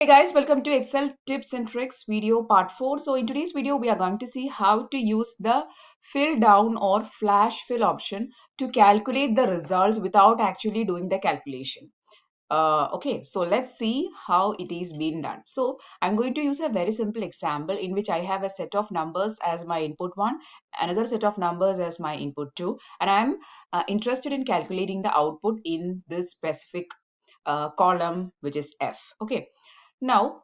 Hey guys, welcome to Excel tips and tricks video part 4. So in today's video, we are going to see how to use the fill down or flash fill option to calculate the results without actually doing the calculation. Okay, so let's see how it is being done. So I'm going to use a very simple example in which I have a set of numbers as my input 1, another set of numbers as my input 2, and I'm interested in calculating the output in this specific column, which is F. Okay. Now,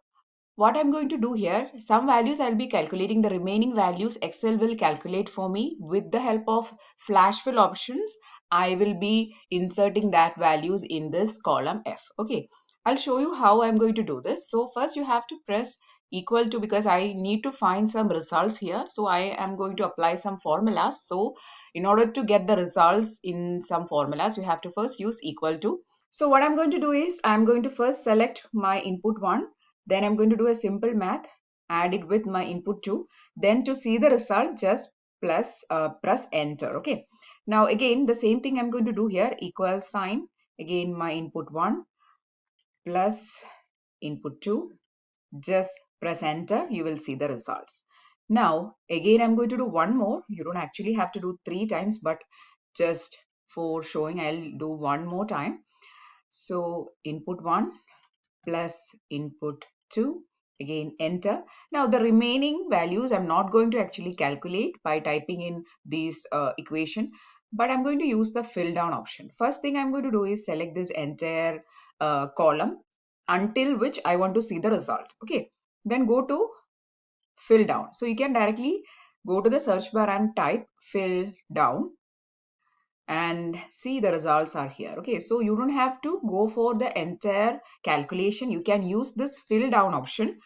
what I'm going to do here, some values I'll be calculating, the remaining values Excel will calculate for me with the help of flash fill options. I will be inserting that values in this column F. Okay, I'll show you how I'm going to do this. So first you have to press equal to, because I need to find some results here. So I am going to apply some formulas. So in order to get the results in some formulas, you have to first use equal to. So what I'm going to do is I'm going to first select my input 1, then I'm going to do a simple math, add it with my input 2, then to see the result just press enter. Okay. Now again the same thing I'm going to do here, equal sign, again my input 1 plus input 2, just press enter, you will see the results. Now again I'm going to do one more. You don't actually have to do 3 times, but just for showing I'll do one more time. So input 1 plus input 2, again enter. Now the remaining values I'm not going to actually calculate by typing in these equation, but I'm going to use the fill down option. First thing I'm going to do is select this entire column until which I want to see the result. Okay, then go to fill down. So you can directly go to the search bar and type fill down and see the results are here. Okay, so you don't have to go for the entire calculation. You can use this fill down option.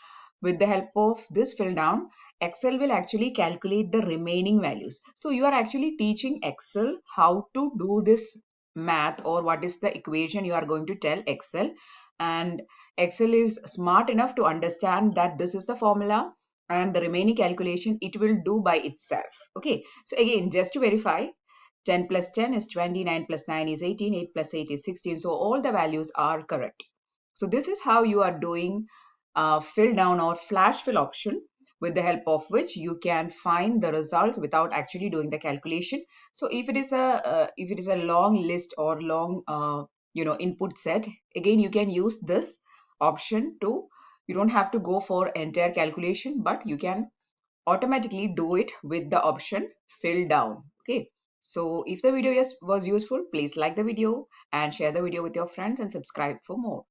With the help of this fill down, Excel will actually calculate the remaining values. So you are actually teaching Excel how to do this math, or what is the equation you are going to tell Excel, and Excel is smart enough to understand that this is the formula and the remaining calculation it will do by itself. Okay, so again, just to verify, 10 plus 10 is 20, 9 plus 9 is 18, 8 plus 8 is 16. So all the values are correct. So this is how you are doing fill down or flash fill option, with the help of which you can find the results without actually doing the calculation. So if it is a long list or long input set, again you can use this option to, you don't have to go for entire calculation, but you can automatically do it with the option fill down. Okay, so if the video was useful, please like the video and share the video with your friends and subscribe for more.